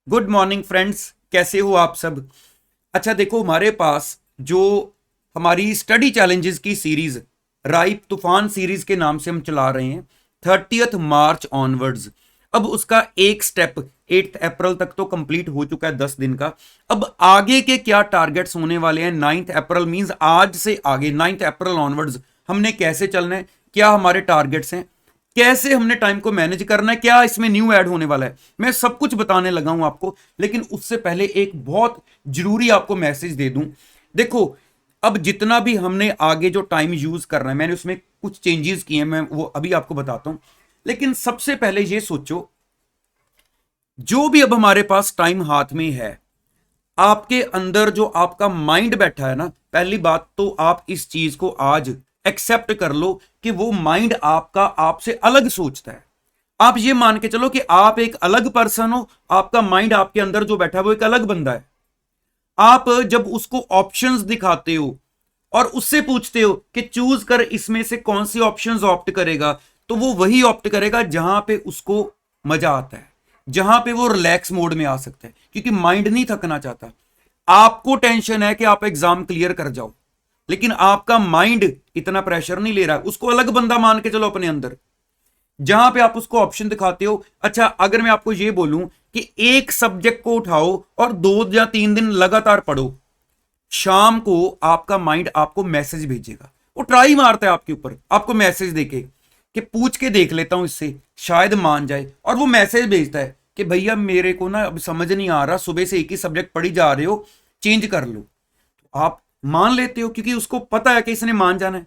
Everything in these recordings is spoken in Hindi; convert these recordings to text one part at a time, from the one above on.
गुड मॉर्निंग फ्रेंड्स, कैसे हो आप सब। अच्छा देखो, हमारे पास जो हमारी स्टडी चैलेंजेस की सीरीज राइप तूफान सीरीज के नाम से हम चला रहे हैं 30 मार्च ऑनवर्ड्स। अब उसका एक स्टेप 8 अप्रैल तक तो कंप्लीट हो चुका है, 10 दिन का। अब आगे के क्या टारगेट्स होने वाले हैं 9 अप्रैल मींस आज से आगे 9 अप्रैल ऑनवर्ड्स हमने कैसे चलना है, क्या हमारे टारगेट्स हैं, कैसे हमने टाइम को मैनेज करना है, क्या इसमें न्यू ऐड होने वाला है, मैं सब कुछ बताने लगा हूं आपको। लेकिन उससे पहले एक बहुत जरूरी आपको मैसेज दे दूं। देखो, अब जितना भी हमने आगे जो टाइम यूज करना है, मैंने उसमें कुछ चेंजेस किए हैं, मैं वो अभी आपको बताता हूं। लेकिन सबसे पहले ये सोचो, जो भी अब हमारे पास टाइम हाथ में है, आपके अंदर जो आपका माइंड बैठा है ना, पहली बात तो आप इस चीज को आज एक्सेप्ट कर लो कि वो माइंड आपका आपसे अलग सोचता है। आप ये मान के चलो कि आप एक अलग पर्सन हो, आपका माइंड आपके अंदर जो बैठा है वो एक अलग बंदा है। आप जब उसको ऑप्शंस दिखाते हो और उससे पूछते हो कि चूज कर इसमें से कौन सी ऑप्शंस ऑप्ट करेगा, तो वो वही ऑप्ट करेगा जहां पे उसको मजा आता है, जहां पे वो रिलैक्स मोड में आ सकता है, क्योंकि माइंड नहीं थकना चाहता। आपको टेंशन है कि आप एग्जाम क्लियर कर जाओ, लेकिन आपका माइंड इतना प्रेशर नहीं ले रहा, उसको अलग बंदा मान के चलो अपने अंदर, जहां पे आप उसको ऑप्शन दिखाते हो। अच्छा, अगर मैं आपको यह बोलूं कि एक सब्जेक्ट को उठाओ और 2 या 3 दिन लगातार पढ़ो, शाम को आपका माइंड आपको मैसेज भेजेगा, वो ट्राई मारता है आपके ऊपर, आपको मैसेज देके कि पूछ के देख लेता हूं इससे, शायद मान जाए। और वो मैसेज भेजता है कि भैया मेरे को ना अब समझ नहीं आ रहा, सुबह से एक ही सब्जेक्ट पढ़ी जा रहे हो, चेंज कर लो। तो आप मान लेते हो क्योंकि उसको पता है कि इसने मान जाना है,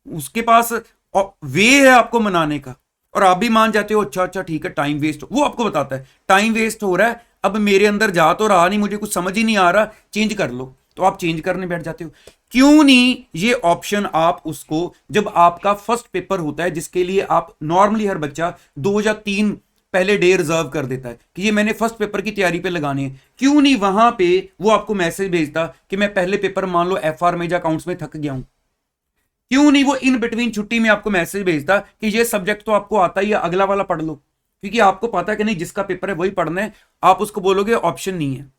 उसके पास वे है आपको मनाने का, और आप भी मान जाते हो। अच्छा अच्छा ठीक है, टाइम वेस्ट, वो आपको बताता है टाइम वेस्ट हो रहा है, अब मेरे अंदर जा तो रहा नहीं, मुझे कुछ समझ ही नहीं आ रहा, चेंज कर लो। तो आप चेंज करने बैठ जाते हो। क्यों नहीं ये ऑप्शन आप उसको, जब आपका फर्स्ट पेपर होता है जिसके लिए आप नॉर्मली हर बच्चा 2 या 3 पहले डे रिजर्व कर देता है कि ये मैंने फर्स्ट पेपर की तैयारी पे लगानी है, क्यों नहीं वहां पे वो आपको मैसेज भेजता कि मैं पहले पेपर मान लो एफआर में या अकाउंट्स में थक गया हूं। क्यों नहीं वो इन बिटवीन छुट्टी में आपको मैसेज भेजता कि ये सब्जेक्ट तो आपको आता ही है, अगला वाला पढ़ लो, क्योंकि आपको पता है कि नहीं जिसका पेपर है वही पढ़ना है। आप उसको बोलोगे ऑप्शन नहीं है,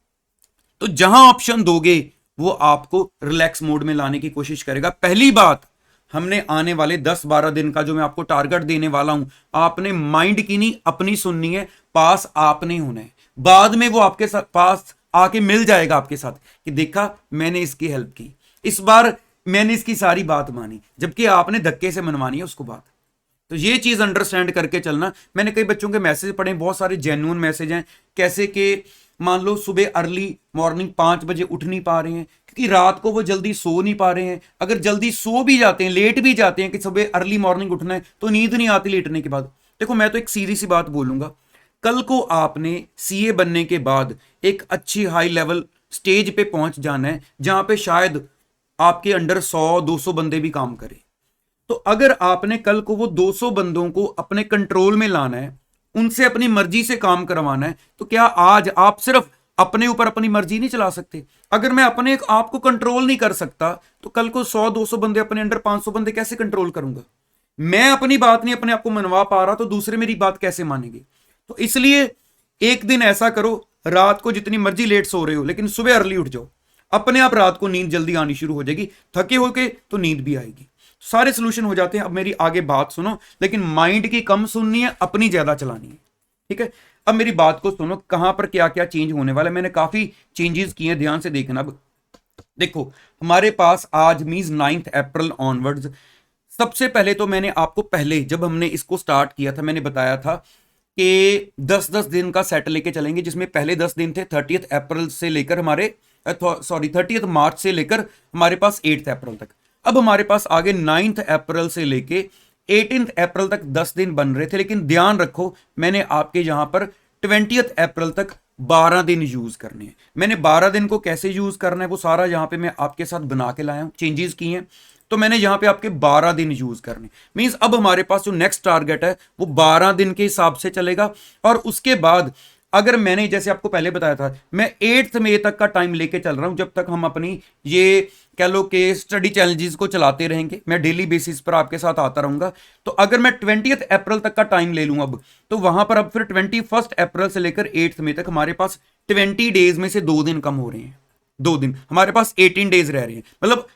तो जहां ऑप्शन दोगे वो आपको रिलैक्स मोड में लाने की कोशिश करेगा। पहली बात, हमने आने वाले 10-12 दिन का जो मैं आपको टारगेट देने वाला हूं, आपने माइंड की नहीं अपनी सुननी है, पास आपने होना है। बाद में वो आपके साथ पास आके मिल जाएगा आपके साथ कि देखा मैंने इसकी हेल्प की, इस बार मैंने इसकी सारी बात मानी, जबकि आपने धक्के से मनवानी है उसको बात। तो ये चीज अंडरस्टैंड करके चलना। मैंने कई बच्चों के मैसेज पढ़े, बहुत सारे जेन्युइन मैसेज हैं, कैसे कि मान लो सुबह अर्ली मॉर्निंग 5 बजे उठ नहीं पा रहे हैं क्योंकि रात को वो जल्दी सो नहीं पा रहे हैं। अगर जल्दी सो भी जाते हैं, लेट भी जाते हैं कि सुबह अर्ली मॉर्निंग उठना है, तो नींद नहीं आती लेटने के बाद। देखो, मैं तो एक सीधी सी बात बोलूंगा, कल को आपने सीए बनने के बाद एक अच्छी हाई लेवल स्टेज पे पहुंच जाना है, जहां पे शायद आपके अंडर 100-200 बंदे भी काम करें। तो अगर आपने कल को वो 200 बंदों को अपने कंट्रोल में लाना है, उनसे अपनी मर्जी से काम करवाना है, तो क्या आज आप सिर्फ अपने ऊपर अपनी मर्जी नहीं चला सकते? अगर मैं अपने आप को कंट्रोल नहीं कर सकता, तो कल को 100-200 बंदे अपने अंडर 500 बंदे कैसे कंट्रोल करूंगा? मैं अपनी बात नहीं अपने आप को मनवा पा रहा, तो दूसरे मेरी बात कैसे मानेंगे? तो इसलिए एक दिन ऐसा करो, रात को जितनी मर्जी लेट सो रहे हो लेकिन सुबह अर्ली उठ जाओ, अपने आप रात को नींद जल्दी आनी शुरू हो जाएगी, थके होके तो नींद भी आएगी, सारे सोल्यूशन हो जाते हैं। अब मेरी आगे बात सुनो, लेकिन माइंड की कम सुननी है, अपनी ज्यादा चलानी है, ठीक है? अब मेरी बात को सुनो, कहां पर क्या क्या चेंज होने वाला है। मैंने काफी चेंजेस किए हैं, ध्यान से देखना। अब देखो, हमारे पास आज मींस 9 अप्रैल ऑनवर्ड्स, सबसे पहले तो मैंने आपको पहले जब हमने इसको स्टार्ट किया था, मैंने बताया था कि 10-10 दिन का सेट लेके चलेंगे, जिसमें पहले 10 दिन थे 30 अप्रैल से लेकर हमारे, सॉरी 30 मार्च से लेकर हमारे पास 8 अप्रैल तक। अब हमारे पास आगे 9 अप्रैल से लेके 18 अप्रैल तक 10 दिन बन रहे थे, लेकिन ध्यान रखो मैंने आपके यहां पर 20 अप्रैल तक 12 दिन यूज करने हैं। मैंने 12 दिन को कैसे यूज करना है वो सारा यहां पे मैं आपके साथ बना के लाया हूं, चेंजेस किए हैं। तो मैंने यहां पे आपके 12 दिन यूज करने, मींस अब हमारे पास जो नेक्स्ट टारगेट है वो 12 दिन के हिसाब से चलेगा। और उसके बाद अगर मैंने जैसे आपको पहले बताया था, मैं 8 मई तक का टाइम लेके चल रहा हूं, जब तक हम अपनी ये कह लो कि स्टडी चैलेंजेस को चलाते रहेंगे, मैं डेली बेसिस पर आपके साथ आता रहूंगा। तो अगर मैं 20 अप्रैल तक का टाइम ले लूं अब, तो वहां पर अब फिर 21 अप्रैल से लेकर 8 मई तक हमारे पास 20 डेज में से 2 दिन कम हो रहे हैं, 2 दिन, हमारे पास 18 डेज रह रहे हैं। मतलब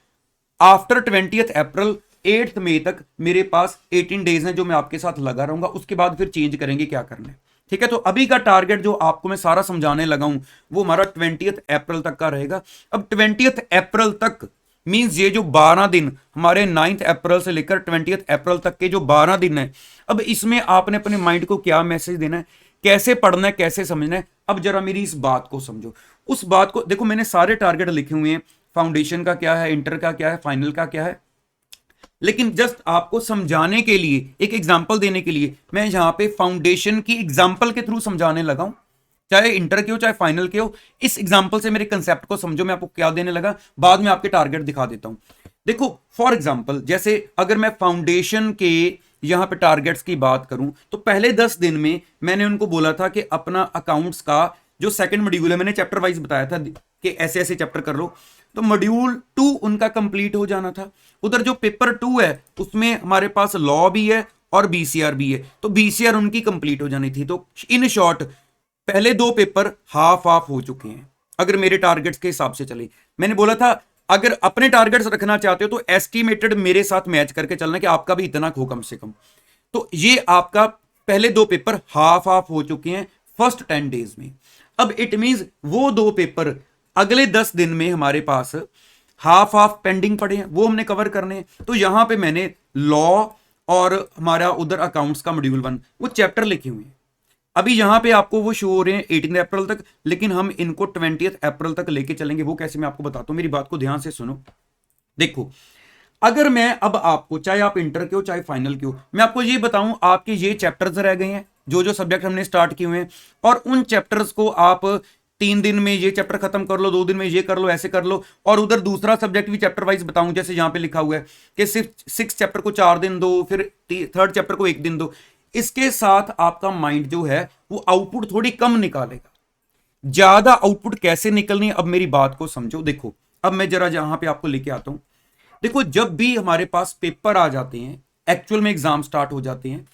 आफ्टर 20 अप्रैल 8 मई तक मेरे पास 18 डेज हैं जो मैं आपके साथ लगा रहूंगा, उसके बाद फिर चेंज करेंगे क्या करना है। ठीक है, तो अभी का टारगेट जो आपको मैं सारा समझाने लगा हूं वो हमारा 20 अप्रैल तक का रहेगा। अब 20 अप्रैल तक मींस ये जो 12 दिन हमारे 9 अप्रैल से लेकर 20 अप्रैल तक के जो 12 दिन है, अब इसमें आपने अपने माइंड को क्या मैसेज देना है, कैसे पढ़ना है, कैसे समझना है। अब जरा मेरी इस बात को समझो, उस बात को देखो, मैंने सारे टारगेट लिखे हुए हैं, फाउंडेशन का क्या है, इंटर का क्या है, फाइनल का क्या है, लेकिन जस्ट आपको समझाने के लिए, एक एग्जांपल देने के लिए मैं यहां पे फाउंडेशन की एग्जांपल के थ्रू समझाने लगा हूं, चाहे इंटर के हो चाहे फाइनल के हो। इस एग्जांपल से मेरे कंसेप्ट को समझो, मैं आपको क्या देने लगा, बाद में आपके टारगेट दिखा देता हूं। देखो फॉर एग्जांपल, जैसे अगर मैं फाउंडेशन के यहां पे टारगेट्स की बात करूं तो पहले 10 दिन में मैंने उनको बोला था कि अपना अकाउंट्स का जो सेकंड मॉड्यूल है, मैंने चैप्टर वाइज बताया था कि ऐसे ऐसे चैप्टर कर लो, तो मॉड्यूल 2 उनका कंप्लीट हो जाना था। उधर जो पेपर 2 है उसमें हमारे पास लॉ भी है और बीसीआर भी है, तो बीसीआर उनकी कंप्लीट हो जानी थी। तो इन शॉर्ट पहले 2 पेपर हाफ हाफ हो चुके हैं अगर मेरे टारगेट्स के हिसाब से चले। मैंने बोला था अगर अपने टारगेट्स रखना चाहते हो तो एस्टिमेटेड मेरे साथ मैच करके चलना कि आपका भी इतना हो कम से कम। तो ये आपका पहले 2 पेपर हाफ हाफ हो चुके हैं फर्स्ट 10 डेज में। अब इट मींस वो 2 पेपर अगले 10 दिन में हमारे पास हाफ हाफ पेंडिंग पड़े हैं, वो हमने कवर करने हैं। तो यहां पे मैंने लॉ और हमारा उधर अकाउंट्स का मॉड्यूल 1 वो चैप्टर लिखे हुए हैं। अभी यहां पे आपको वो शो हो रहे हैं 18 अप्रैल तक, लेकिन हम इनको 20 अप्रैल तक लेके चलेंगे। वो कैसे मैं आपको बताता हूं, मेरी बात को ध्यान से सुनो। देखो अगर मैं अब आपको, चाहे आप इंटर के हो चाहे फाइनल के हो, मैं आपको ये बताऊं आपके ये चैप्टर्स रह गए हैं जो जो सब्जेक्ट हमने स्टार्ट किए हुए हैं, और उन चैप्टर्स को आप 3 दिन में ये चैप्टर खत्म कर लो, 2 दिन में ये कर लो, ऐसे कर लो। और उधर दूसरा सब्जेक्ट भी चैप्टर वाइज बताऊं, जैसे यहां पे लिखा हुआ है कि सिर्फ 6 चैप्टर को 4 दिन दो, फिर 3rd चैप्टर को 1 दिन दो। इसके साथ आपका माइंड जो है वो आउटपुट थोड़ी कम निकालेगा। ज्यादा आउटपुट कैसे निकलनी है, अब मेरी बात को समझो। देखो अब मैं जरा यहां पे आपको लेके आता हूं। देखो जब भी हमारे पास पेपर आ जाते हैं, एक्चुअल में एग्जाम स्टार्ट हो जाते हैं,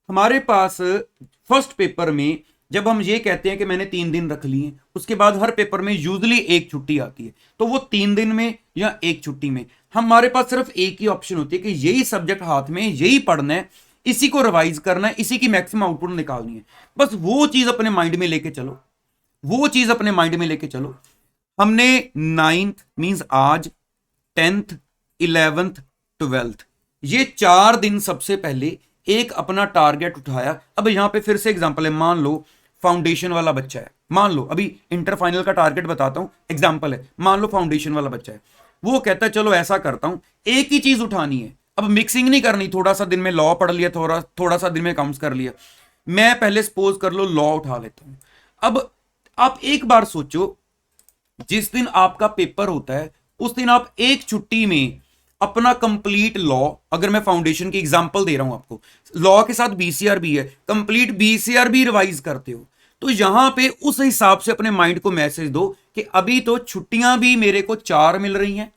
हमारे पास फर्स्ट पेपर में जब हम ये कहते हैं कि मैंने 3 दिन रख लिए, उसके बाद हर पेपर में यूजली 1 छुट्टी आती है, तो वो 3 दिन में या 1 छुट्टी में हमारे पास सिर्फ एक ही ऑप्शन होती है कि यही सब्जेक्ट हाथ में, यही पढ़ना है, इसी को रिवाइज करना है, इसी की मैक्सिमम आउटपुट निकालनी है। बस वो चीज अपने माइंड में लेके चलो, वो चीज अपने माइंड में लेके चलो। हमने 9th मींस आज, 10th, 11th, 12th, ये 4 दिन सबसे पहले एक अपना टारगेट उठाया। अब यहां पे फिर से एग्जांपल है, मान लो फाउंडेशन वाला बच्चा है, मान लो अभी इंटर फाइनल का टारगेट बताता हूं, एग्जांपल है, मान लो फाउंडेशन वाला बच्चा है, वो कहता है चलो ऐसा करता हूं, एक ही चीज उठानी है, अब मिक्सिंग नहीं करनी, थोड़ा सा दिन में लॉ पढ़ लिया, थोड़ा सा दिन में अकाउंट्स कर लिया। मैं पहले सपोज कर लो लॉ उठा लेता हूं। अब आप एक बार सोचो, जिस दिन आपका पेपर होता है उस दिन आप एक छुट्टी में अपना कंप्लीट लॉ, अगर मैं फाउंडेशन की एग्जांपल दे रहा हूं आपको, लॉ के साथ बीसीआर भी है, कंप्लीट बीसीआर भी रिवाइज करते हो, तो यहां पे उस हिसाब से अपने माइंड को मैसेज दो कि अभी तो छुट्टियां भी मेरे को 4 मिल रही हैं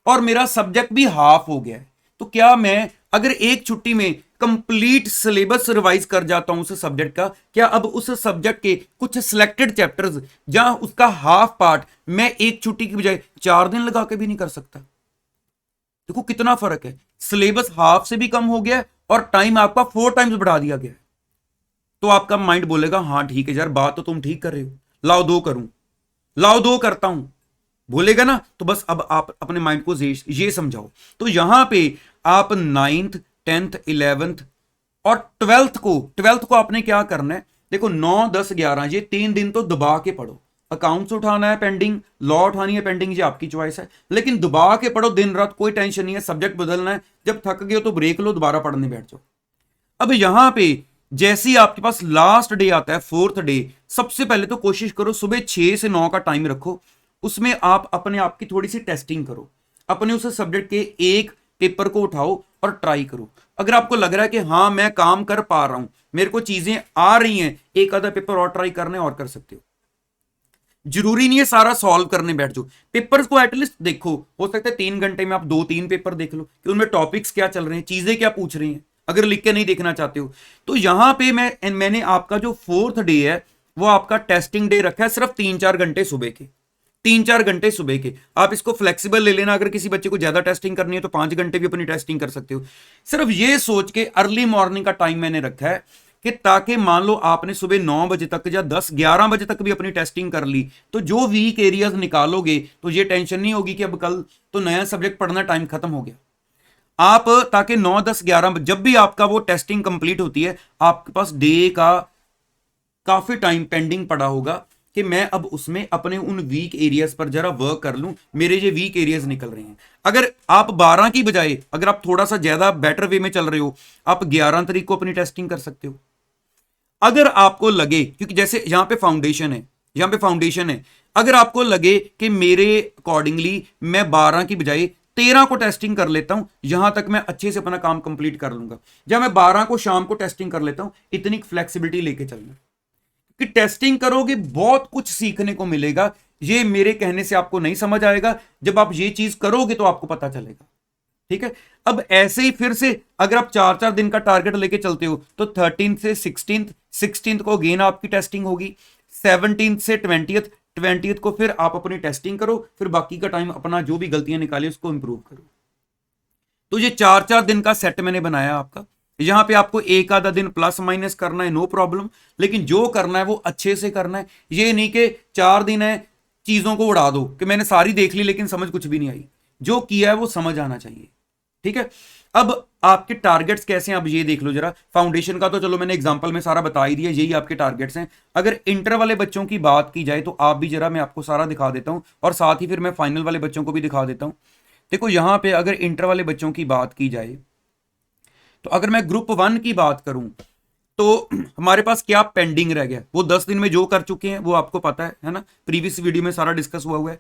और मेरा सब्जेक्ट भी हाफ हो गया है। तो क्या मैं अगर एक छुट्टी में कंप्लीट सिलेबस रिवाइज कर जाता हूं उस सब्जेक्ट का, क्या अब उस सब्जेक्ट के कुछ सिलेक्टेड चैप्टर्स जहां उसका हाफ पार्ट मैं एक छुट्टी की बजाय 4 दिन लगा के भी नहीं कर सकता? देखो कितना फर्क है, सिलेबस हाफ से भी कम हो गया और टाइम आपका 4 टाइम्स बढ़ा दिया गया है। तो आपका माइंड बोलेगा हाँ ठीक है यार, बात तो तुम ठीक कर रहे हो, लाओ 2 करूं, लाओ 2 करता हूं, बोलेगा ना। तो बस अब आप अपने माइंड को ये समझाओ। तो यहां पे आप 9th, 10th, 11th और 12th को आपने क्या करना है, देखो 9, 10, 11 ये 3 दिन तो दबा के पढ़ो। अकाउंट्स उठाना है पेंडिंग, लॉ उठानी है पेंडिंग, ये आपकी चॉइस है, लेकिन दबा के पढ़ो दिन रात, कोई टेंशन नहीं है। सब्जेक्ट बदलना है, जब थक गए हो तो ब्रेक लो, दोबारा पढ़ने बैठ जाओ। अब यहां पे जैसे ही आपके पास लास्ट डे आता है, 4th डे, सबसे पहले तो कोशिश करो सुबह 6 से 9 का टाइम रखो, उसमें आप अपने आप की थोड़ी सी टेस्टिंग करो, अपने उस सब्जेक्ट के एक पेपर को उठाओ और ट्राई करो। अगर आपको लग रहा है कि हाँ मैं काम कर पा रहा हूं, मेरे को चीजें आ रही हैं, एक आधा पेपर और ट्राई करने और कर सकते हो। जरूरी नहीं है सारा सॉल्व करने बैठ जाओ, पेपर्स को एटलीस्ट देखो। हो सकता है 3 घंटे में आप 2-3 पेपर देख लो कि उनमें टॉपिक्स क्या चल रहे हैं, चीजें क्या पूछ रही हैं, अगर लिख के नहीं देखना चाहते हो। तो यहां पे मैंने आपका जो 4th डे है, वो आपका टेस्टिंग डे रखा है सिर्फ 3-4 घंटे सुबह के, 3-4 घंटे सुबह के। आप इसको फ्लेक्सिबल ले लेना, अगर किसी बच्चे को ज्यादा टेस्टिंग करनी है तो 5 घंटे भी अपनी टेस्टिंग कर सकते हो। सिर्फ ये सोच के अर्ली मॉर्निंग का टाइम मैंने रखा है कि ताकि मान लो आपने सुबह 9 बजे तक या 10-11 बजे तक भी अपनी टेस्टिंग कर ली, तो जो वीक एरियाज निकालोगे तो ये टेंशन नहीं होगी कि अब कल तो नया सब्जेक्ट पढ़ना, टाइम खत्म हो गया। आप ताकि 9-10-11 जब भी आपका वो टेस्टिंग कंप्लीट होती है, आपके पास डे का काफी टाइम पेंडिंग पड़ा होगा कि मैं अब उसमें अपने उन वीक एरियाज पर जरा वर्क कर लूं, मेरे ये वीक एरियाज निकल रहे हैं। अगर आप 12 की बजाय अगर आप थोड़ा सा ज्यादा बेटर वे में चल रहे हो, आप 11 तारीख को अपनी टेस्टिंग कर सकते हो। अगर आपको लगे, क्योंकि जैसे यहां पे फाउंडेशन है, यहां पे फाउंडेशन है, अगर आपको लगे कि मेरे अकॉर्डिंगली मैं 12 की बजाय 13 को टेस्टिंग कर लेता हूं, यहां तक मैं अच्छे से अपना काम कंप्लीट कर लूंगा, या मैं 12 को शाम को टेस्टिंग कर लेता हूं, इतनी फ्लेक्सिबिलिटी लेके चलना कि टेस्टिंग करोगे बहुत कुछ सीखने को मिलेगा। ये मेरे कहने से आपको नहीं समझ आएगा, जब आप ये चीज करोगे तो आपको पता चलेगा। ठीक है, अब ऐसे ही फिर से अगर आप 4-4 दिन का टारगेट लेके चलते हो तो 13 से 16 को अगेन आपकी टेस्टिंग होगी, 17 से 20 को फिर आप अपनी टेस्टिंग करो, फिर बाकी का टाइम अपना जो भी गलतियां निकाली उसको इंप्रूव करो। तो ये 4-4 दिन का सेट मैंने बनाया आपका। यहां पे आपको एक आधा दिन प्लस माइनस करना है, नो प्रॉब्लम, लेकिन जो करना है वो अच्छे से करना है। ये नहीं कि 4 दिन है चीजों को उड़ा दो कि मैंने सारी देख ली लेकिन समझ कुछ भी नहीं आई। जो किया है वो समझ आना चाहिए। ठीक है, अब आपके टारगेट्स कैसे हैं अब ये देख लो जरा। फाउंडेशन का तो चलो मैंने एग्जांपल में सारा बता ही दिया, यही आपके टारगेट्स हैं। अगर इंटर वाले बच्चों की बात की जाए तो आप भी जरा, मैं आपको सारा दिखा देता हूं और साथ ही फिर मैं फाइनल वाले बच्चों को भी दिखा देता हूं। देखो यहां पे अगर इंटर वाले बच्चों की बात की जाए तो अगर मैं ग्रुप 1 की बात करूं तो हमारे पास क्या पेंडिंग रह गया, वो 10 दिन में जो कर चुके हैं वो आपको पता है ना, प्रीवियस वीडियो में सारा डिस्कस हुआ है।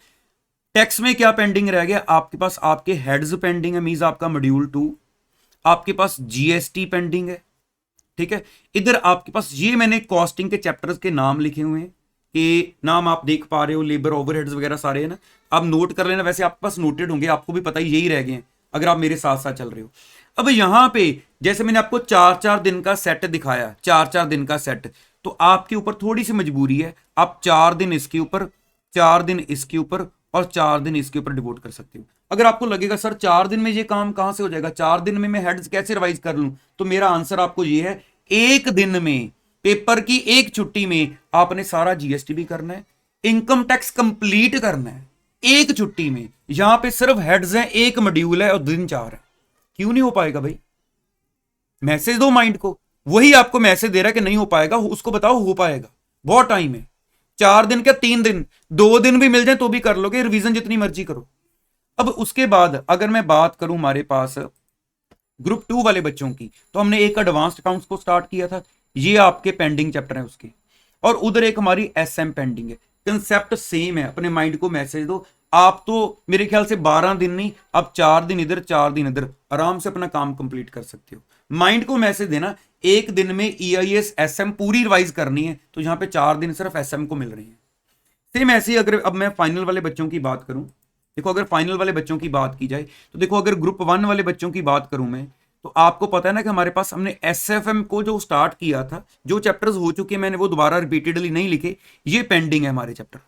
टेक्स्ट में क्या पेंडिंग रह गया आपके पास, आपके हेड्स पेंडिंग है, मींस आपका मॉड्यूल 2, आपके पास जीएसटी पेंडिंग है। ठीक है, इधर आपके पास ये मैंने कॉस्टिंग के चैप्टर्स के नाम लिखे हुए हैं, कि नाम आप देख पा रहे हो, लेबर ओवरहेड्स वगैरह सारे है ना, आप नोट कर लेना। वैसे आपके पास नोटेड होंगे, आपको भी पता ही यही रह गए हैं अगर आप मेरे साथ साथ चल रहे हो। अब यहां पे जैसे मैंने आपको 4-4 दिन का सेट दिखाया, 4-4 दिन का सेट, तो आपके ऊपर थोड़ी सी मजबूरी है, आप 4 दिन इसके ऊपर, 4 दिन इसके ऊपर और 4 दिन इसके ऊपर डिवोट कर सकते हो। अगर आपको लगेगा सर 4 दिन में ये काम कहां से हो जाएगा, 4 दिन में मैं हेड्स कैसे रिवाइज कर लूं, तो मेरा आंसर आपको ये है, एक दिन में, पेपर की एक छुट्टी में आपने सारा जीएसटी भी करना है, इनकम टैक्स कंप्लीट करना है एक छुट्टी में। यहां पे सिर्फ हेड्स हैं, एक मॉड्यूल है और दिन 4 है। क्यों नहीं हो पाएगा भाई, मैसेज दो माइंड को, वही आपको मैसेज दे रहा है कि नहीं हो पाएगा, उसको बताओ हो पाएगा, बहुत टाइम है। 4 दिन क्या 3 दिन, 2 दिन भी मिल जाए तो भी कर लोगे, रिवीजन जितनी मर्जी करो। अब उसके बाद अगर मैं बात करूं हमारे पास ग्रुप 2 वाले बच्चों की, तो हमने एक एडवांस्ड अकाउंट्स को स्टार्ट किया था, ये आपके पेंडिंग चैप्टर है उसके, और उधर एक हमारी एसएम पेंडिंग है। कंसेप्ट सेम है, अपने माइंड को मैसेज दो। आप तो मेरे ख्याल से 12 दिन नहीं, आप 4 दिन इधर 4 दिन इधर आराम से अपना काम कंप्लीट कर सकते हो। माइंड को मैसेज देना, एक दिन में ईआईएस एसएम पूरी रिवाइज करनी है, तो यहां पे 4 दिन सिर्फ एसएम को मिल रही है। सेम ऐसे ही अगर अब मैं फाइनल वाले बच्चों की बात करूं, देखो अगर फाइनल वाले बच्चों की बात की जाए तो देखो अगर ग्रुप 1 वाले बच्चों की बात करूं मैं, तो आपको पता है ना कि हमारे पास हमने एसएफएम को जो स्टार्ट किया था, जो चैप्टर्स हो चुके हैं मैंने वो दोबारा रिपीटेडली नहीं लिखे, ये पेंडिंग है हमारे चैप्टर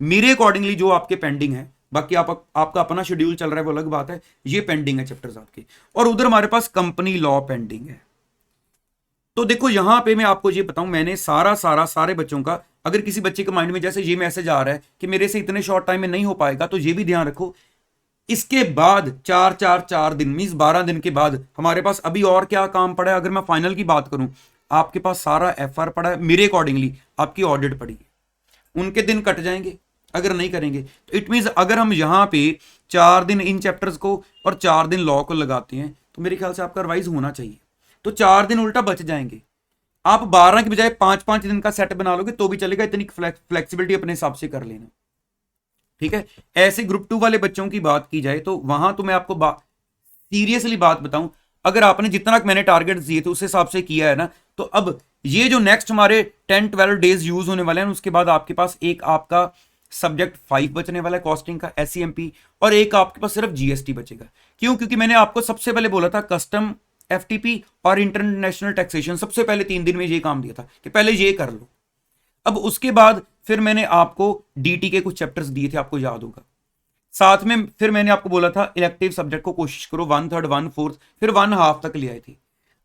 मेरे अकॉर्डिंगली, जो आपके पेंडिंग है। बाकी आपका अपना शेड्यूल चल रहा है वो अलग बात है, ये पेंडिंग है चैप्टर्स आपके। और उधर हमारे पास कंपनी लॉ पेंडिंग है। तो देखो यहां पे मैं आपको ये बताऊं, मैंने सारे बच्चों का, अगर किसी बच्चे के माइंड में जैसे ये मैसेज आ रहा है कि मेरे से इतने शॉर्ट टाइम में नहीं हो पाएगा, तो ये भी ध्यान रखो, इसके बाद 4-4-4 दिन मींस 12 दिन के बाद हमारे पास अभी और क्या काम पड़ा है। अगर मैं फाइनल की बात करूं, आपके पास सारा एफआर पड़ा है, मेरे अकॉर्डिंगली आपकी ऑडिट पड़ी है, उनके दिन कट जाएंगे अगर नहीं करेंगे। तो इट मींस अगर हम यहां पे 4 दिन इन चैप्टर्स को और 4 दिन लॉ को लगाते हैं, तो मेरे ख्याल से आपका रिवाइज होना चाहिए, तो 4 दिन उल्टा बच जाएंगे। आप 12 की बजाय 5-5 दिन का सेट बना लोगे तो भी चलेगा, इतनी फ्लेक्सिबिलिटी अपने हिसाब से कर लेना। ठीक है, ऐसे ग्रुप 2 वाले बच्चों की बात की जाए तो वहां तो मैं आपको सीरियसली बात बताऊं, अगर आपने जितना मैंने टारगेट दिए थे उस हिसाब से किया है ना, तो अब ये जो नेक्स्ट हमारे 10-12 डेज यूज होने वाले हैं, उसके बाद आपके पास एक आपका सब्जेक्ट 5 बचने वाला है कॉस्टिंग का, एससीएमपी, और एक आपके पास सिर्फ जीएसटी बचेगा। क्यों? क्योंकि मैंने आपको सबसे पहले बोला था कस्टम, एफटीपी और इंटरनेशनल टैक्सेशन, सबसे पहले 3 दिन में ये काम दिया था कि पहले ये कर लो। अब उसके बाद फिर मैंने आपको डीटी के कुछ चैप्टर्स दिए थे, आपको याद होगा। साथ में फिर मैंने आपको बोला था इलेक्टिव सब्जेक्ट को कोशिश करो 1/3 1/4 फिर 1/2 तक ले आए थे।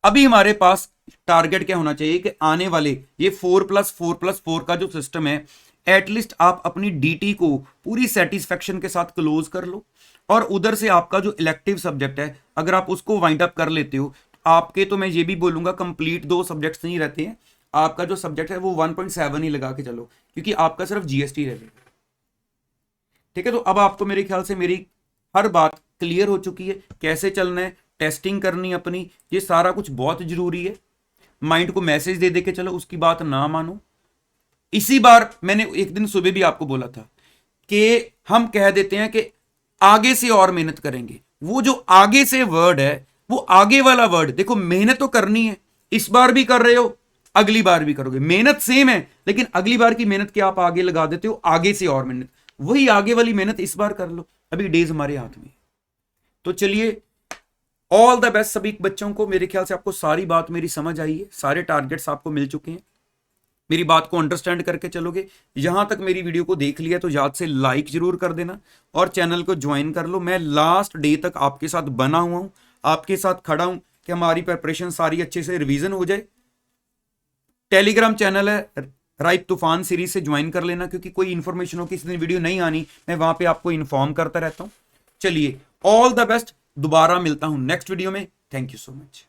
अभी हमारे पास टारगेट क्या होना चाहिए कि आने वाले ये 4+4+4 का जो सिस्टम है, एटलीस्ट आप अपनी डीटी को पूरी सेटिस्फेक्शन के साथ क्लोज कर लो, और उधर से आपका जो इलेक्टिव सब्जेक्ट है अगर आप उसको वाइंड अप कर लेते हो, आपके तो मैं ये भी बोलूंगा कंप्लीट 2 सब्जेक्ट्स नहीं रहते हैं, आपका जो सब्जेक्ट है वो 1.7 ही लगा के चलो, क्योंकि आपका सिर्फ जीएसटी रहेगा। ठीक है, तो अब आपको मेरे ख्याल से मेरी हर बात क्लियर हो चुकी है, कैसे चलना है, टेस्टिंग करनी अपनी, ये सारा कुछ बहुत जरूरी है। माइंड को मैसेज दे दे के चलो, उसकी बात ना मानो। इसी बार मैंने एक दिन सुबह भी आपको बोला था कि हम कह देते हैं कि आगे से और मेहनत करेंगे, वो जो आगे से वर्ड है वो आगे वाला वर्ड देखो, मेहनत तो करनी है, इस बार भी कर रहे हो अगली बार भी करोगे, मेहनत सेम है, लेकिन अगली बार की मेहनत के आप आगे लगा देते हो, आगे से और मेहनत, वही आगे वाली मेहनत इस बार कर लो, अभी डेज हमारे हाथ में। तो चलिए, ऑल द बेस्ट सभी बच्चों को। मेरे ख्याल से आपको सारी बात मेरी समझ आई है, सारे टारगेट्स आपको मिल चुके हैं, मेरी बात को अंडरस्टैंड करके चलोगे। यहां तक मेरी वीडियो को देख लिया तो याद से लाइक जरूर कर देना और चैनल को ज्वाइन कर लो। मैं लास्ट डे तक आपके साथ बना हुआ हूं, आपके साथ खड़ा हूं कि हमारी प्रिपरेशन सारी अच्छे से रिवीजन हो जाए। टेलीग्राम चैनल है राइप तूफान सीरीज से ज्वाइन कर लेना, क्योंकि कोई इंफॉर्मेशन हो, किसी दिन वीडियो नहीं आनी, मैं वहां पे आपको इन्फॉर्म करता रहता हूं। चलिए, ऑल द बेस्ट, दोबारा मिलता हूं नेक्स्ट वीडियो में। Thank you so much.